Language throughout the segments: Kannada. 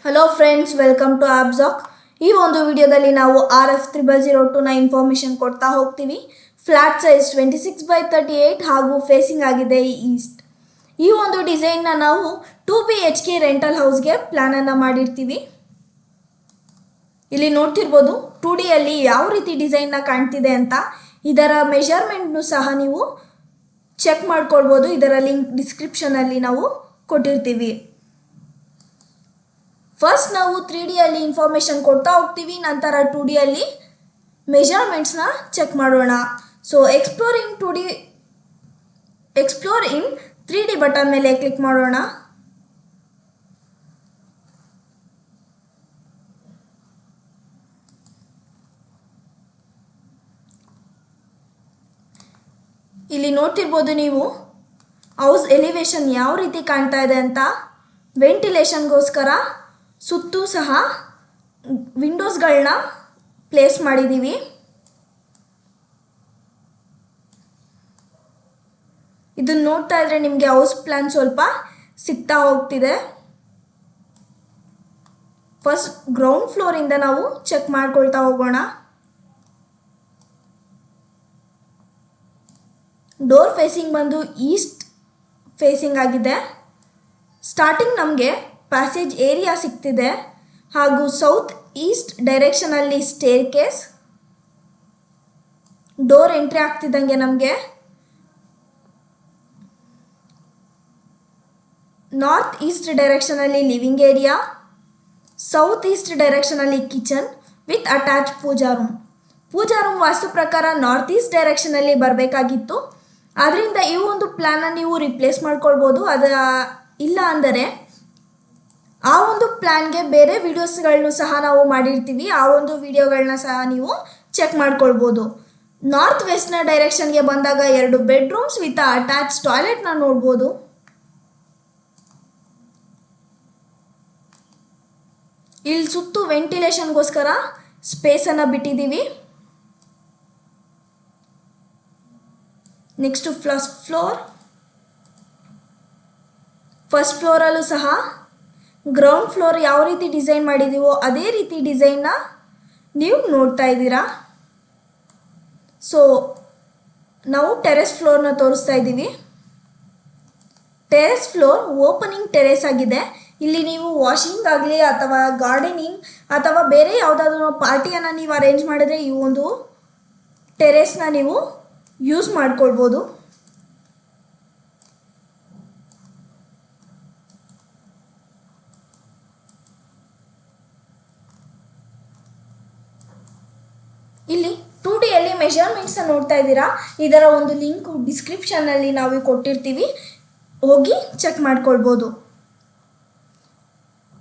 ಹಲೋ ಫ್ರೆಂಡ್ಸ್, ವೆಲ್ಕಮ್ ಟು ಆಬ್ಸಾಕ್. ಈ ಒಂದು ವಿಡಿಯೋದಲ್ಲಿ ನಾವು RF0002ನ ಇನ್ಫಾರ್ಮೇಷನ್ ಕೊಡ್ತಾ ಹೋಗ್ತೀವಿ. ಫ್ಲಾಟ್ ಸೈಜ್ 26/38 ಹಾಗೂ ಫೇಸಿಂಗ್ ಆಗಿದೆ ಈಸ್ಟ್. ಈ ಒಂದು ಡಿಸೈನ್ನ ನಾವು 2 BHK ರೆಂಟಲ್ ಹೌಸ್ಗೆ ಪ್ಲ್ಯಾನನ್ನು ಮಾಡಿರ್ತೀವಿ. ಇಲ್ಲಿ ನೋಡ್ತಿರ್ಬೋದು 2Dಯಲ್ಲಿ ಯಾವ ರೀತಿ ಡಿಸೈನ್ನ ಕಾಣ್ತಿದೆ ಅಂತ. ಇದರ ಮೆಷರ್ಮೆಂಟ್ನು ಸಹ ನೀವು ಚೆಕ್ ಮಾಡ್ಕೊಳ್ಬೋದು. ಇದರ ಲಿಂಕ್ ಡಿಸ್ಕ್ರಿಪ್ಷನಲ್ಲಿ ನಾವು ಕೊಟ್ಟಿರ್ತೀವಿ. ಫಸ್ಟ್ ನಾವು 3Dಯಲ್ಲಿ ಇನ್ಫಾರ್ಮೇಷನ್ ಕೊಡ್ತಾ ಹೋಗ್ತೀವಿ, ನಂತರ 2Dಯಲ್ಲಿ ಮೆಷರ್ಮೆಂಟ್ಸ್ನ ಚೆಕ್ ಮಾಡೋಣ. ಸೊ ಎಕ್ಸ್ಪ್ಲೋರ್ ಇನ್ 3D ಬಟನ್ ಮೇಲೆ ಕ್ಲಿಕ್ ಮಾಡೋಣ. ಇಲ್ಲಿ ನೋಡ್ತಿರ್ಬೋದು ನೀವು ಹೌಸ್ ಎಲಿವೇಶನ್ ಯಾವ ರೀತಿ ಕಾಣ್ತಾ ಇದೆ ಅಂತ. ವೆಂಟಿಲೇಷನ್ಗೋಸ್ಕರ ಸುತ್ತೂ ಸಹ ವಿಂಡೋಸ್ಗಳನ್ನ ಪ್ಲೇಸ್ ಮಾಡಿದ್ದೀವಿ. ಇದನ್ನು ನೋಡ್ತಾ ಇದ್ರೆ ನಿಮಗೆ ಹೌಸ್ ಪ್ಲಾನ್ ಸ್ವಲ್ಪ ಸಿಗ್ತಾ ಹೋಗ್ತಿದೆ. ಫಸ್ಟ್ ಗ್ರೌಂಡ್ ಫ್ಲೋರಿಂದ ನಾವು ಚೆಕ್ ಮಾಡ್ಕೊಳ್ತಾ ಹೋಗೋಣ. ಡೋರ್ ಫೇಸಿಂಗ್ ಬಂದು ಈಸ್ಟ್ ಫೇಸಿಂಗ್ ಆಗಿದೆ. ಸ್ಟಾರ್ಟಿಂಗ್ ನಮಗೆ ಪ್ಯಾಸೇಜ್ ಏರಿಯಾ ಸಿಗ್ತಿದೆ ಹಾಗೂ ಸೌತ್ ಈಸ್ಟ್ ಡೈರೆಕ್ಷನಲ್ಲಿ ಸ್ಟೇರ್ ಕೇಸ್. ಡೋರ್ ಎಂಟ್ರಿ ಆಗ್ತಿದ್ದಂಗೆ ನಮಗೆ ನಾರ್ತ್ ಈಸ್ಟ್ ಡೈರೆಕ್ಷನಲ್ಲಿ ಲಿವಿಂಗ್ ಏರಿಯಾ, ಸೌತ್ ಈಸ್ಟ್ ಡೈರೆಕ್ಷನಲ್ಲಿ kitchen with attach pooja room. Pooja room vastu ಪ್ರಕಾರ ನಾರ್ತ್ ಈಸ್ಟ್ ಡೈರೆಕ್ಷನಲ್ಲಿ ಬರಬೇಕಾಗಿತ್ತು. ಆದ್ದರಿಂದ ಈ ಒಂದು ಪ್ಲ್ಯಾನ್ನ ನೀವು ರಿಪ್ಲೇಸ್ ಮಾಡ್ಕೊಳ್ಬೋದು. ಇಲ್ಲ ಅಂದರೆ ಆ ಒಂದು ಪ್ಲ್ಯಾನ್ಗೆ ಬೇರೆ ವಿಡಿಯೋಸ್ಗಳನ್ನು ಸಹ ನಾವು ಮಾಡಿರ್ತೀವಿ. ಆ ಒಂದು ವಿಡಿಯೋಗಳನ್ನ ಸಹ ನೀವು ಚೆಕ್ ಮಾಡ್ಕೊಳ್ಬೋದು. ನಾರ್ತ್ ವೆಸ್ಟ್ನ ಡೈರೆಕ್ಷನ್ಗೆ ಬಂದಾಗ 2 ಬೆಡ್ರೂಮ್ಸ್ ವಿತ್ ಅಟ್ಯಾಚ್ ಟಾಯ್ಲೆಟ್ನ ನೋಡ್ಬೋದು. ಇಲ್ಲಿ ಸುತ್ತು ವೆಂಟಿಲೇಷನ್ಗೋಸ್ಕರ ಸ್ಪೇಸನ್ನು ಬಿಟ್ಟಿದ್ದೀವಿ. ನೆಕ್ಸ್ಟು ಫಸ್ಟ್ ಫ್ಲೋರಲ್ಲೂ ಸಹ ಗ್ರೌಂಡ್ ಫ್ಲೋರ್ ಯಾವ ರೀತಿ ಡಿಸೈನ್ ಮಾಡಿದ್ದೀವೋ ಅದೇ ರೀತಿ ಡಿಸೈನ್ನ ನೀವು ನೋಡ್ತಾ ಇದ್ದೀರಾ. ಸೊ ನಾವು ಟೆರೆಸ್ ಫ್ಲೋರ್ನ ತೋರಿಸ್ತಾ ಇದ್ದೀವಿ. ಟೆರೆಸ್ ಫ್ಲೋರ್ ಓಪನಿಂಗ್ ಟೆರೆಸ್ ಆಗಿದೆ. ಇಲ್ಲಿ ನೀವು ವಾಷಿಂಗ್ ಆಗಲಿ ಅಥವಾ ಗಾರ್ಡನಿಂಗ್ ಅಥವಾ ಬೇರೆ ಯಾವುದಾದ್ರೂ ಪಾರ್ಟಿಯನ್ನು ನೀವು ಅರೇಂಜ್ ಮಾಡಿದ್ರೆ ಈ ಒಂದು ಟೆರೆಸ್ನ ನೀವು ಯೂಸ್ ಮಾಡ್ಕೊಳ್ಬೋದು. ಇಲ್ಲಿ 2Dಯಲ್ಲಿ ಮೆಷರ್ಮೆಂಟ್ಸ್ನ ನೋಡ್ತಾ ಇದ್ದೀರಾ. ಇದರ ಒಂದು ಲಿಂಕ್ ಡಿಸ್ಕ್ರಿಪ್ಷನ್ನಲ್ಲಿ ನಾವು ಕೊಟ್ಟಿರ್ತೀವಿ, ಹೋಗಿ ಚೆಕ್ ಮಾಡ್ಕೊಳ್ಬೋದು.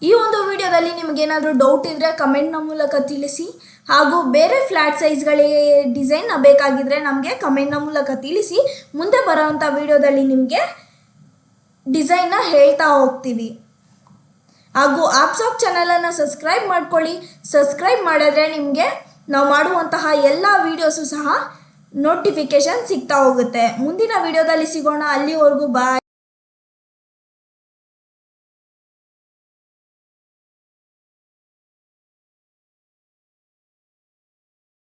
ಈ ಒಂದು ವಿಡಿಯೋದಲ್ಲಿ ನಿಮಗೇನಾದರೂ ಡೌಟ್ ಇದ್ದರೆ ಕಮೆಂಟ್ನ ಮೂಲಕ ತಿಳಿಸಿ. ಹಾಗೂ ಬೇರೆ ಫ್ಲ್ಯಾಟ್ ಸೈಜ್ಗಳಿಗೆ ಡಿಸೈನ್ನ ಬೇಕಾಗಿದ್ದರೆ ನಮಗೆ ಕಮೆಂಟ್ನ ಮೂಲಕ ತಿಳಿಸಿ. ಮುಂದೆ ಬರೋವಂಥ ವಿಡಿಯೋದಲ್ಲಿ ನಿಮಗೆ ಡಿಸೈನ್ನ ಹೇಳ್ತಾ ಹೋಗ್ತೀವಿ. ಹಾಗೂ ಆಬ್ಸಾಕ್ ಚಾನಲನ್ನು ಸಬ್ಸ್ಕ್ರೈಬ್ ಮಾಡ್ಕೊಳ್ಳಿ. ಸಬ್ಸ್ಕ್ರೈಬ್ ಮಾಡಿದ್ರೆ ನಿಮಗೆ ನಾವು ಮಾಡುವಂತಹ ಎಲ್ಲ ವೀಡಿಯೋಸು ಸಹ ನೋಟಿಫಿಕೇಷನ್ ಸಿಗ್ತಾ ಹೋಗುತ್ತೆ. ಮುಂದಿನ ವಿಡಿಯೋದಲ್ಲಿ ಸಿಗೋಣ. ಅಲ್ಲಿವರೆಗೂ ಬಾಯ್.